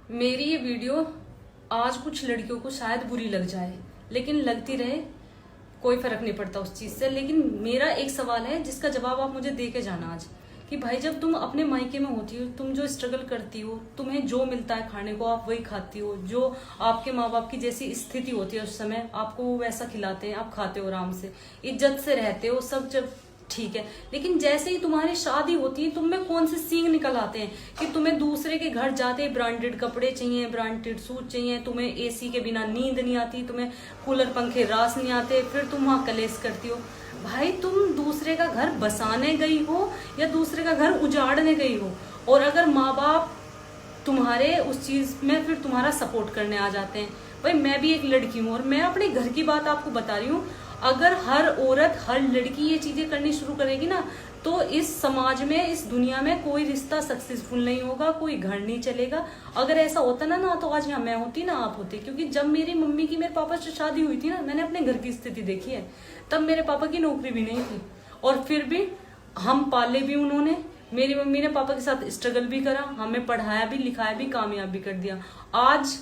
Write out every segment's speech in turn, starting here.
मेरी ये वीडियो आज कुछ लड़कियों को शायद बुरी लग जाए, लेकिन लगती रहे, कोई फर्क नहीं पड़ता उस चीज से। लेकिन मेरा एक सवाल है जिसका जवाब आप मुझे दे के जाना आज, कि भाई जब तुम अपने मायके में होती हो, तुम जो स्ट्रगल करती हो, तुम्हें जो मिलता है खाने को आप वही खाती हो, जो आपके माँ बाप की जैसी स्थिति होती है उस समय आपको वो वैसा खिलाते हैं, आप खाते हो आराम से, इज्जत से रहते हो, सब जब ठीक है। लेकिन जैसे ही तुम्हारी शादी होती है, तुम में कौन से सींग निकल आते हैं कि तुम्हें दूसरे के घर जाते ही ब्रांडेड कपड़े चाहिए, ब्रांडेड सूट चाहिए, तुम्हें एसी के बिना नींद नहीं आती, तुम्हें कूलर पंखे रास नहीं आते, फिर तुम वहां कलेश करती हो। भाई तुम दूसरे का घर बसाने गई हो या दूसरे का घर उजाड़ने गई हो? और अगर माँ बाप तुम्हारे उस चीज में फिर तुम्हारा सपोर्ट करने आ जाते हैं। भाई मैं भी एक लड़की हूँ और मैं अपने घर की बात आपको बता रही हूँ। अगर हर औरत, हर लड़की ये चीजें करनी शुरू करेगी ना, तो इस समाज में, इस दुनिया में कोई रिश्ता सक्सेसफुल नहीं होगा, कोई घर नहीं चलेगा। अगर ऐसा होता ना तो आज यहाँ मैं होती ना आप होते। क्योंकि जब मेरी मम्मी की मेरे पापा से शादी हुई थी ना, मैंने अपने घर की स्थिति देखी है। तब मेरे पापा की नौकरी भी नहीं थी और फिर भी हम पाले भी उन्होंने। मेरी मम्मी ने पापा के साथ स्ट्रगल भी करा, हमें पढ़ाया भी, लिखाया भी, कामयाब भी कर दिया। आज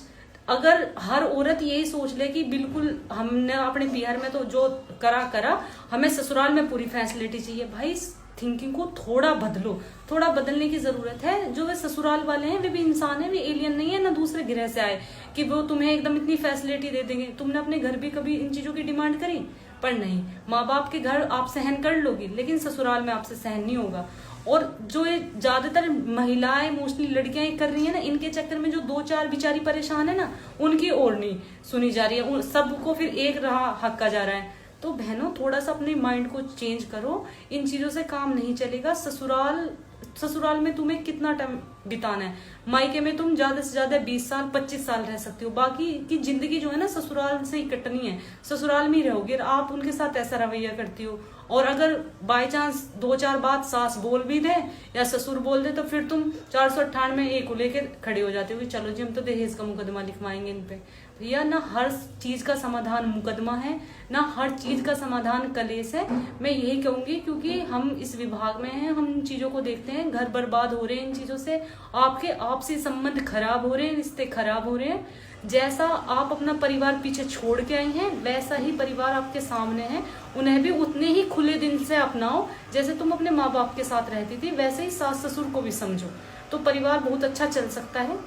अगर हर औरत यही सोच ले कि बिल्कुल हमने अपने बिहार में तो जो करा, हमें ससुराल में पूरी फैसिलिटी चाहिए, भाई थिंकिंग को थोड़ा बदलो। थोड़ा बदलने की जरूरत है। जो वे ससुराल वाले हैं वे भी इंसान है, वे एलियन नहीं है, ना दूसरे ग्रह से आए कि वो तुम्हें एकदम इतनी फैसिलिटी दे देंगे। तुमने अपने घर भी कभी इन चीजों की डिमांड करी? पर नहीं। माँ बाप के घर आप सहन कर लोगी, लेकिन ससुराल में आपसे सहन नहीं होगा। और जो ये ज्यादातर महिलाएं, मोस्टली लड़कियां कर रही है ना, इनके चक्कर में जो दो चार बेचारी परेशान है ना, उनकी ओर नहीं सुनी जा रही है, सबको फिर एक राह हक्का जा रहा है। तो बहनों, थोड़ा सा अपने माइंड को चेंज करो। इन चीजों से काम नहीं चलेगा। ससुराल में तुम्हें कितना टाइम बिताना है? मायके में तुम ज्यादा से ज्यादा 20 साल 25 साल रह सकती हो। बाकी की जिंदगी जो है ना, ससुराल से ही कटनी है। ससुराल में ही रहोगे। आप उनके साथ ऐसा रवैया करती हो, और अगर बाय चांस दो चार बात सास बोल भी दे या ससुर बोल दे, तो फिर तुम 498 एक को लेकर खड़े हो जाते हो कि चलो जी हम तो दहेज का मुकदमा लिखवाएंगे इन पे। भैया, ना हर चीज का समाधान मुकदमा है, ना हर चीज का समाधान कलेश है। मैं यही कहूंगी, क्योंकि हम इस विभाग में हैं, हम इन चीजों को देखते हैं। घर बर्बाद हो रहे हैं इन चीजों से, आपके आपसी संबंध खराब हो रहे हैं, रिश्ते खराब हो रहे हैं। जैसा आप अपना परिवार पीछे छोड़ के आई हैं, वैसा ही परिवार आपके सामने है। उन्हें भी उतने ही खुले दिल से अपनाओ जैसे तुम अपने माँ बाप के साथ रहती थी। वैसे ही सास ससुर को भी समझो, तो परिवार बहुत अच्छा चल सकता है।